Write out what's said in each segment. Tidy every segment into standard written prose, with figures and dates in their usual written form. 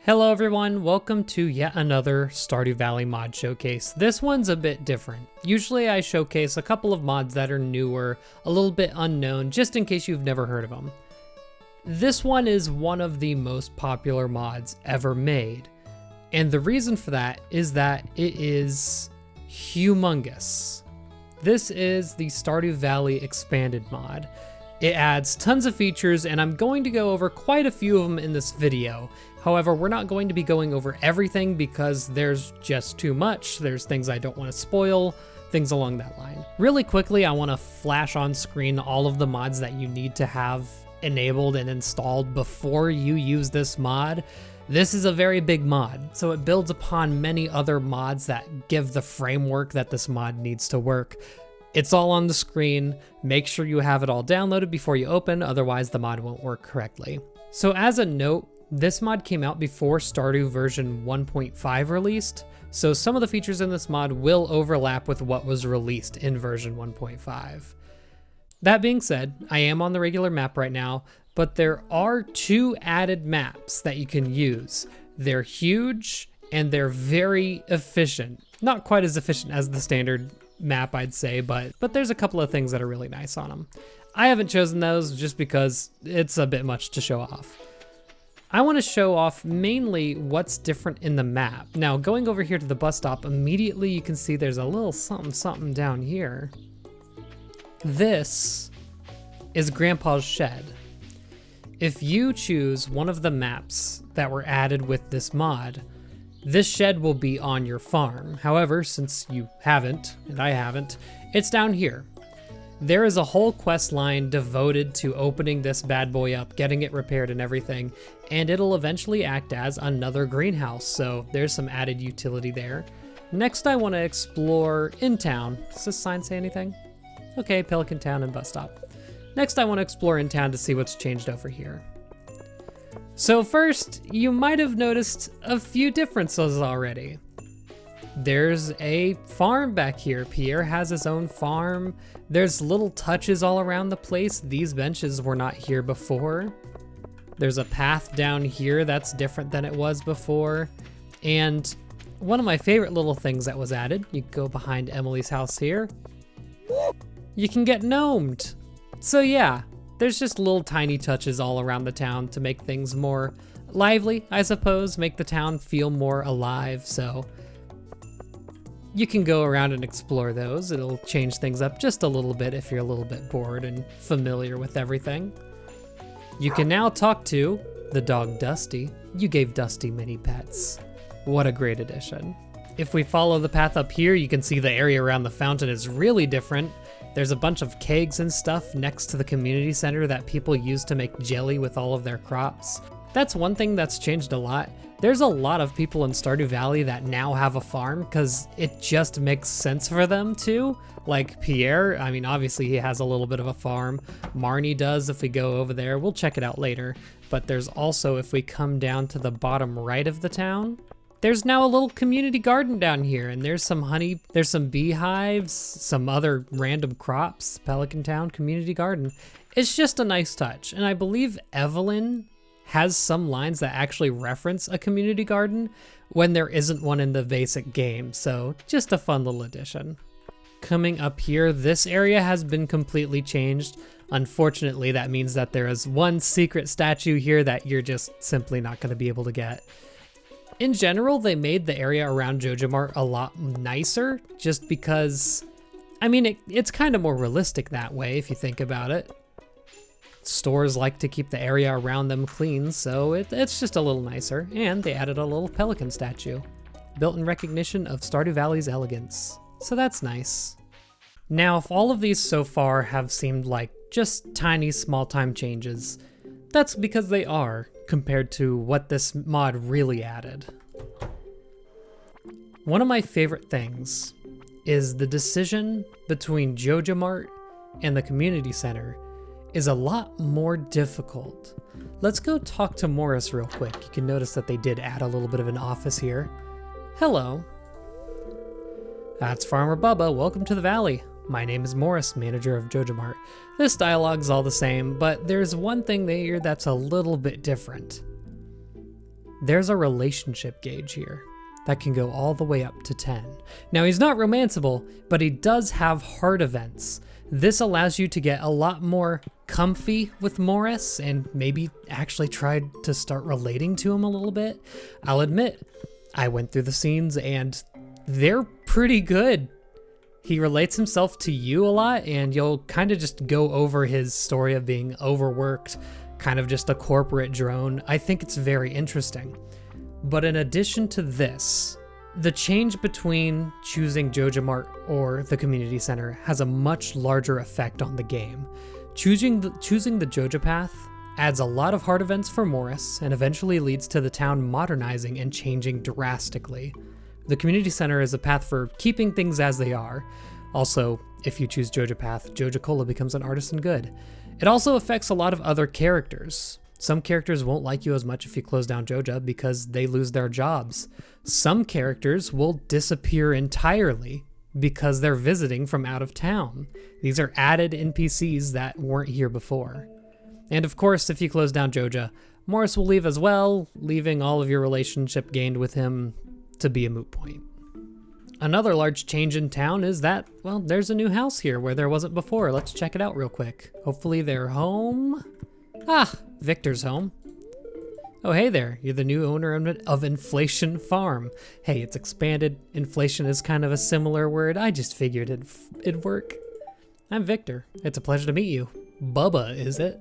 Hello everyone, welcome to yet another Stardew Valley mod showcase. This one's a bit different. Usually I showcase a couple of mods that are newer, a little bit unknown, just in case you've never heard of them. This one is one of the most popular mods ever made. And the reason for that is that it is humongous. This is the Stardew Valley Expanded mod. It adds tons of features, and I'm going to go over quite a few of them in this video. However, we're not going to be going over everything because there's just too much. There's things I don't want to spoil, things along that line. Really quickly, I want to flash on screen all of the mods that you need to have enabled and installed before you use this mod. This is a very big mod, so it builds upon many other mods that give the framework that this mod needs to work. It's all on the screen. Make sure you have it all downloaded before you open, otherwise the mod won't work correctly. So as a note, this mod came out before Stardew version 1.5 released, so some of the features in this mod will overlap with what was released in version 1.5. That being said, I am on the regular map right now, but there are two added maps that you can use. They're huge and they're very efficient. Not quite as efficient as the standard map, I'd say, but there's a couple of things that are really nice on them. I haven't chosen those just because it's a bit much to show off. I want to show off mainly what's different in the map. Now, going over here to the bus stop, immediately you can see there's a little something down here. This is Grandpa's shed. If you choose one of the maps that were added with this mod, this shed will be on your farm. However, since you haven't, and I haven't, it's down here. There is a whole quest line devoted to opening this bad boy up, getting it repaired and everything, and it'll eventually act as another greenhouse, so there's some added utility there. Next, I want to explore in town. Does this sign say anything? Okay, Pelican Town and bus stop. Next, I want to explore in town to see what's changed over here. So first, you might have noticed a few differences already. There's a farm back here. Pierre has his own farm. There's little touches all around the place. These benches were not here before. There's a path down here that's different than it was before. And one of my favorite little things that was added, you go behind Emily's house here, you can get gnomed. So yeah, there's just little tiny touches all around the town to make things more lively, I suppose, make the town feel more alive. So you can go around and explore those. It'll change things up just a little bit if you're a little bit bored and familiar with everything. You can now talk to the dog Dusty. You gave Dusty many pets. What a great addition. If we follow the path up here, you can see the area around the fountain is really different. There's a bunch of kegs and stuff next to the community center that people use to make jelly with all of their crops. That's one thing that's changed a lot. There's a lot of people in Stardew Valley that now have a farm because it just makes sense for them to. Like Pierre, I mean, obviously he has a little bit of a farm. Marnie does if we go over there. We'll check it out later. But there's also, if we come down to the bottom right of the town, there's now a little community garden down here, and there's some honey, there's some beehives, some other random crops. Pelican Town Community Garden. It's just a nice touch, and I believe Evelyn has some lines that actually reference a community garden when there isn't one in the basic game, so just a fun little addition. Coming up here, this area has been completely changed. Unfortunately, that means that there is one secret statue here that you're just simply not going to be able to get. In general, they made the area around Joja Mart a lot nicer, just because, I mean, it's kind of more realistic that way if you think about it. Stores like to keep the area around them clean, so it's just a little nicer. And they added a little pelican statue, built in recognition of Stardew Valley's elegance. So that's nice. Now, if all of these so far have seemed like just tiny small-time changes, that's because they are, compared to what this mod really added. One of my favorite things is the decision between Joja Mart and the community center is a lot more difficult. Let's go talk to Morris real quick. You can notice that they did add a little bit of an office here. Hello. That's Farmer Bubba. Welcome to the valley. My name is Morris, manager of Joja Mart. This dialogue's all the same, but there's one thing here that's a little bit different. there's a relationship gauge here that can go all the way up to 10. Now he's not romanceable, but he does have heart events. This allows you to get a lot more comfy with Morris and maybe actually try to start relating to him a little bit. I'll admit, I went through the scenes and they're pretty good. He relates himself to you a lot, and you'll kind of just go over his story of being overworked, kind of just a corporate drone. I think it's very interesting. But in addition to this, the change between choosing Joja Mart or the community center has a much larger effect on the game. Choosing the Joja path adds a lot of hard events for Morris and eventually leads to the town modernizing and changing drastically. The community center is a path for keeping things as they are. Also, if you choose Joja path, Joja Cola becomes an artisan good. It also affects a lot of other characters. Some characters won't like you as much if you close down Joja because they lose their jobs. Some characters will disappear entirely because they're visiting from out of town. These are added NPCs that weren't here before. And of course, if you close down Joja, Morris will leave as well, leaving all of your relationship gained with him to be a moot point. Another large change in town is that, well, there's a new house here where there wasn't before. Let's check it out real quick. Hopefully they're home. Ah, Victor's home. Oh, hey there. You're the new owner of Inflation Farm. Hey, it's expanded. Inflation is kind of a similar word. I just figured it'd work. I'm Victor. It's a pleasure to meet you. Bubba, is it?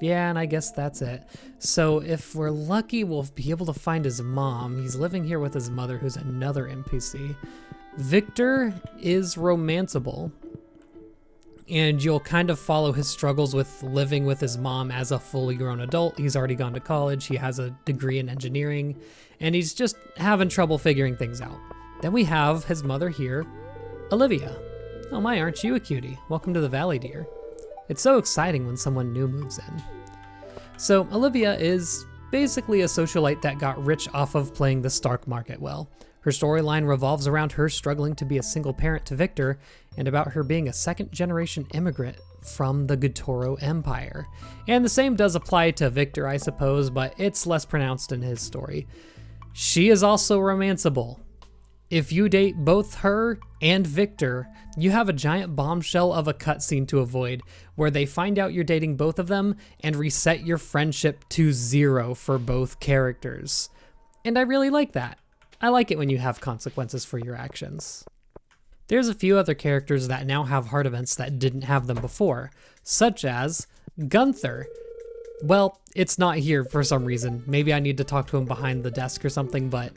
Yeah, and I guess that's it. So if we're lucky, we'll be able to find his mom. He's living here with his mother, who's another NPC. Victor is romanceable, and you'll kind of follow his struggles with living with his mom as a fully grown adult. He's already gone to college, he has a degree in engineering, and he's just having trouble figuring things out. Then we have his mother here, Olivia. Oh my, aren't you a cutie? Welcome to the valley, dear. It's so exciting when someone new moves in. So Olivia is basically a socialite that got rich off of playing the stock market well. Her storyline revolves around her struggling to be a single parent to Victor and about her being a second-generation immigrant from the Gutoro Empire. And the same does apply to Victor, I suppose, but it's less pronounced in his story. She is also romanceable. If you date both her and Victor, you have a giant bombshell of a cutscene to avoid where they find out you're dating both of them and reset your friendship to 0 for both characters. And I really like that. I like it when you have consequences for your actions. There's a few other characters that now have hard events that didn't have them before, such as Gunther. Well, it's not here for some reason. Maybe I need to talk to him behind the desk or something, but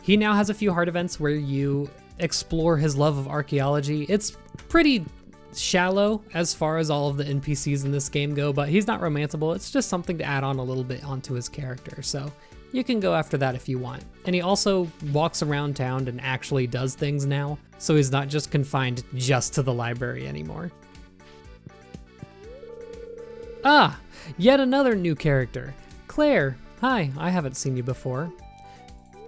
he now has a few hard events where you explore his love of archaeology. It's pretty shallow as far as all of the NPCs in this game go, but he's not romanceable. It's just something to add on a little bit onto his character, so you can go after that if you want. And he also walks around town and actually does things now, so he's not just confined just to the library anymore. Ah, yet another new character. Claire. Hi, I haven't seen you before.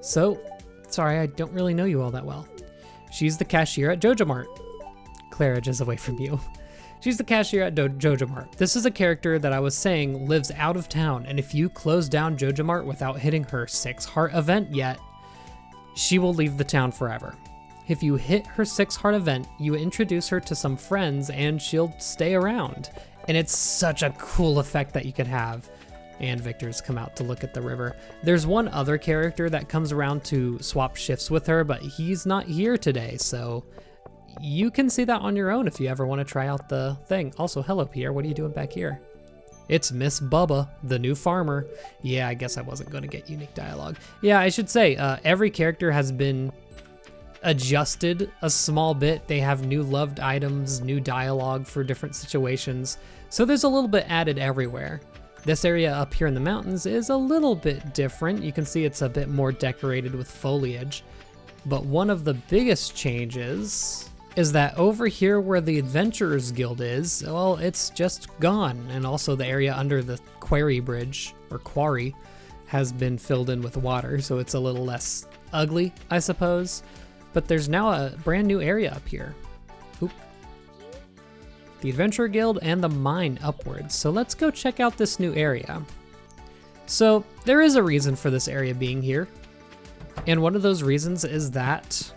So, sorry, I don't really know you all that well. She's the cashier at Joja Mart. Claire edges away from you. She's the cashier at Joja Mart. This is a character that I was saying lives out of town, and if you close down Joja Mart without hitting her 6 heart event yet, she will leave the town forever. If you hit her 6 heart event, you introduce her to some friends and she'll stay around. And it's such a cool effect that you could have. And Victor's come out to look at the river. There's one other character that comes around to swap shifts with her, but he's not here today, so you can see that on your own if you ever want to try out the thing. Also, hello Pierre, what are you doing back here? It's Miss Bubba, the new farmer. Yeah, I guess I wasn't going to get unique dialogue. Yeah, I should say, every character has been adjusted a small bit. They have new loved items, new dialogue for different situations. So there's a little bit added everywhere. This area up here in the mountains is a little bit different. You can see it's a bit more decorated with foliage. But one of the biggest changes is that over here where the Adventurers Guild is, well, it's just gone. And also the area under the quarry bridge, or quarry, has been filled in with water, so it's a little less ugly, I suppose. But there's now a brand new area up here. Oop. The Adventurer Guild and the mine upwards. So let's go check out this new area. So there is a reason for this area being here. And one of those reasons is that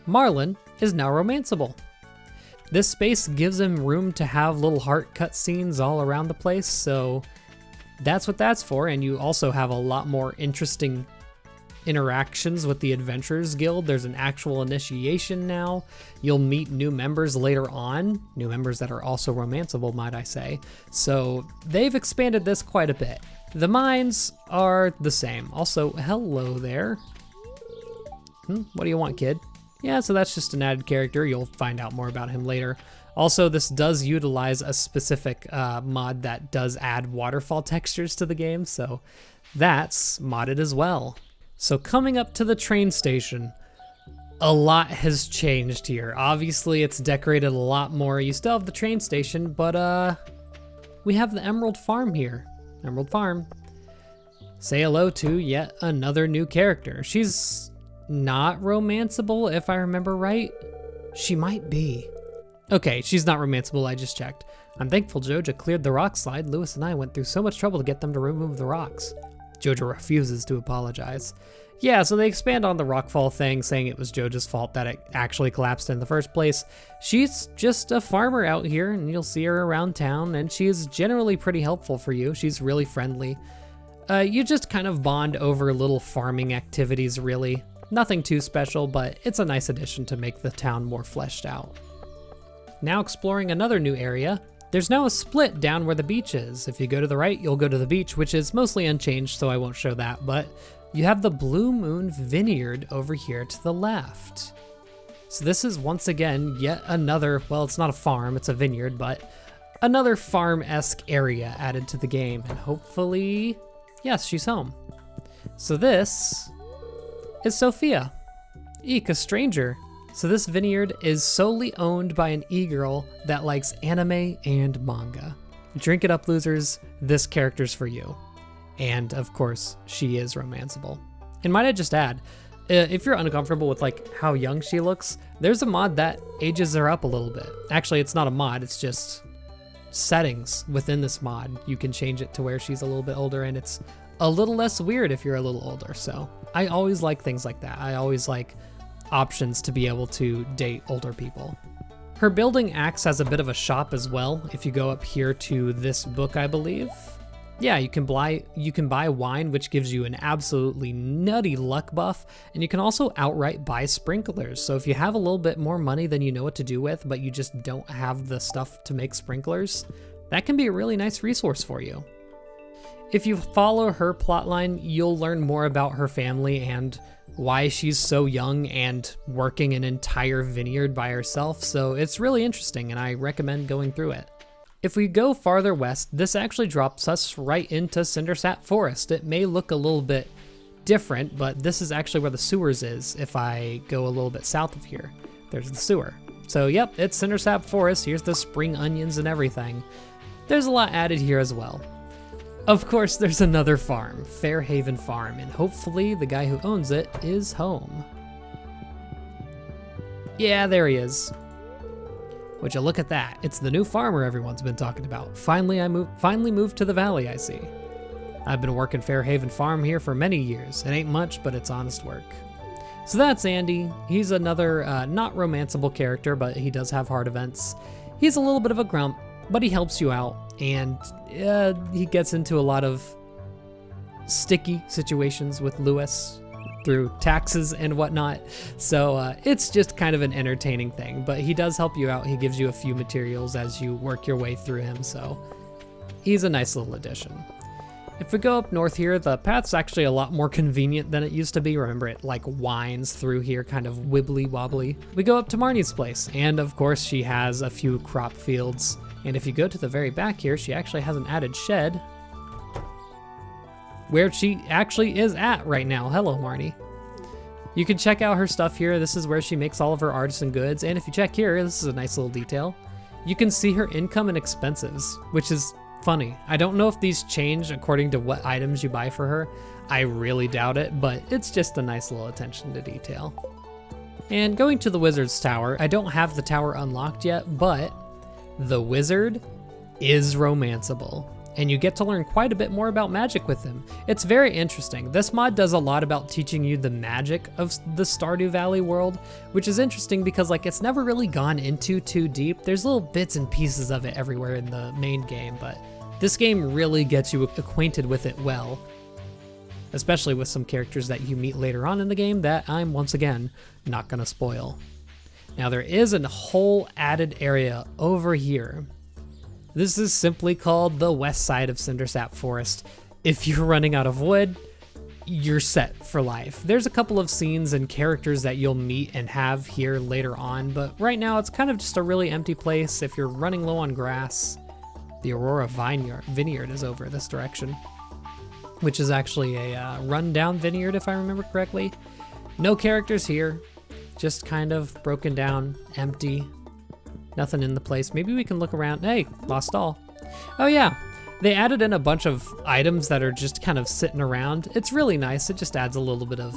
Marlin is now romanceable. This space gives him room to have little heart cutscenes all around the place, so that's what that's for. And you also have a lot more interesting interactions with the Adventurers Guild. There's an actual initiation now. You'll meet new members later on, new members that are also romanceable, might I say. So they've expanded this quite a bit. The mines are the same. Also, hello there. What do you want, kid? Yeah, so that's just an added character. You'll find out more about him later. Also, this does utilize a specific mod that does add waterfall textures to the game, so that's modded as well. So coming up to the train station, a lot has changed here. Obviously, it's decorated a lot more. You still have the train station, but we have the Emerald Farm here. Emerald Farm. Say hello to yet another new character. She's not romanceable, if I remember right. She might be. Okay, she's not romanceable, I just checked. I'm thankful Joja cleared the rock slide. Lewis and I went through so much trouble to get them to remove the rocks. Joja refuses to apologize. Yeah, so they expand on the rockfall thing, saying it was Joja's fault that it actually collapsed in the first place. She's just a farmer out here, and you'll see her around town, and she is generally pretty helpful for you. She's really friendly. You just kind of bond over little farming activities, really. Nothing too special, but it's a nice addition to make the town more fleshed out. Now exploring another new area. There's now a split down where the beach is. If you go to the right, you'll go to the beach, which is mostly unchanged, so I won't show that, but you have the Blue Moon Vineyard over here to the left. So this is once again yet another, well, it's not a farm, it's a vineyard, but another farm-esque area added to the game, and hopefully, yes, she's home. So this is Sophia. Eek, a stranger. So this vineyard is solely owned by an e-girl that likes anime and manga. Drink it up, losers. This character's for you. And of course, she is romanceable. And might I just add, if you're uncomfortable with like how young she looks, there's a mod that ages her up a little bit. Actually, it's not a mod, it's just settings within this mod. You can change it to where she's a little bit older and it's a little less weird if you're a little older. So I always like things like that. I always like options to be able to date older people. Her building acts as a bit of a shop as well. If you go up here to this book, I believe. Yeah, you can buy wine, which gives you an absolutely nutty luck buff, and you can also outright buy sprinklers. So if you have a little bit more money than you know what to do with, but you just don't have the stuff to make sprinklers, that can be a really nice resource for you. If you follow her plotline, you'll learn more about her family and why she's so young and working an entire vineyard by herself, so it's really interesting and I recommend going through it. If we go farther west, this actually drops us right into Cindersap Forest. It may look a little bit different, but this is actually where the sewers is. If I go a little bit south of here, there's the sewer. So yep, it's Cindersap Forest. Here's the spring onions and everything. There's a lot added here as well. Of course, there's another farm, Fairhaven Farm, and hopefully the guy who owns it is home. Yeah, there he is. Would you look at that? It's the new farmer everyone's been talking about. Finally moved to the valley, I see. I've been working Fairhaven Farm here for many years. It ain't much, but it's honest work. So that's Andy. He's another not romanceable character, but he does have hard events. He's a little bit of a grump, but he helps you out, and he gets into a lot of sticky situations with Lewis through taxes and whatnot. So it's just kind of an entertaining thing, but he does help you out. He gives you a few materials as you work your way through him, so he's a nice little addition. If we go up north here, the path's actually a lot more convenient than it used to be. Remember, it like winds through here, kind of wibbly wobbly. We go up to Marnie's place, and of course she has a few crop fields. And if you go to the very back here, she actually has an added shed where she actually is at right now. Hello, Marnie. You can check out her stuff here. This is where she makes all of her artisan goods. And if you check here, this is a nice little detail. You can see her income and expenses, which is funny. I don't know if these change according to what items you buy for her. I really doubt it, but it's just a nice little attention to detail. And going to the Wizard's Tower, I don't have the tower unlocked yet, but the wizard is romanceable. and you get to learn quite a bit more about magic with him. It's very interesting. This mod does a lot about teaching you the magic of the Stardew Valley world, which is interesting because like it's never really gone into too deep. There's little bits and pieces of it everywhere in the main game, but this game really gets you acquainted with it well, especially with some characters that you meet later on in the game that I'm once again not gonna spoil. Now there is a whole added area over here. This is simply called the west side of Cindersap Forest. If you're running out of wood, you're set for life. There's a couple of scenes and characters that you'll meet and have here later on, but right now it's kind of just a really empty place. If you're running low on grass, the Aurora Vineyard is over this direction, which is actually a rundown vineyard if I remember correctly. No characters here, just kind of broken down, empty. Nothing in the place. Maybe we can look around. Hey, lost all. Oh yeah, they added in a bunch of items that are just kind of sitting around. It's really nice. It just adds a little bit of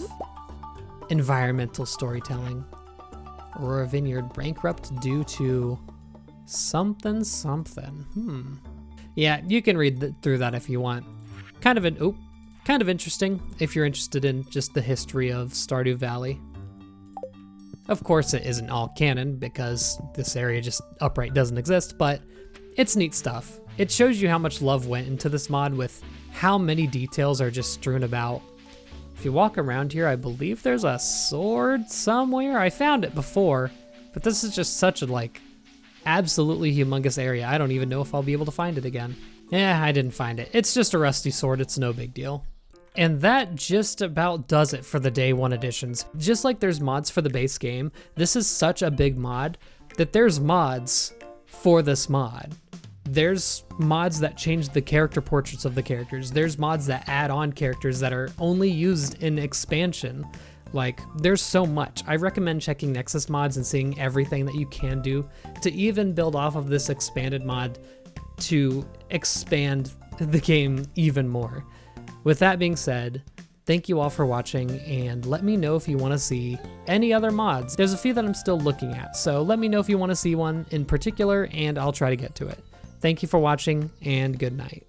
environmental storytelling. Aurora Vineyard bankrupt due to something. Yeah, you can read through that if you want. Kind of interesting if you're interested in just the history of Stardew Valley. Of course, it isn't all canon because this area just outright doesn't exist, but it's neat stuff. It shows you how much love went into this mod with how many details are just strewn about. If you walk around here, I believe there's a sword somewhere. I found it before, but this is just such a absolutely humongous area. I don't even know if I'll be able to find it again. Yeah, I didn't find it. It's just a rusty sword. It's no big deal. And that just about does it for the day one editions. Just like there's mods for the base game, this is such a big mod that there's mods for this mod. There's mods that change the character portraits of the characters. There's mods that add on characters that are only used in expansion. Like, there's so much. I recommend checking Nexus mods and seeing everything that you can do to even build off of this expanded mod to expand the game even more. With that being said, thank you all for watching, and let me know if you want to see any other mods. There's a few that I'm still looking at, so let me know if you want to see one in particular, and I'll try to get to it. Thank you for watching, and good night.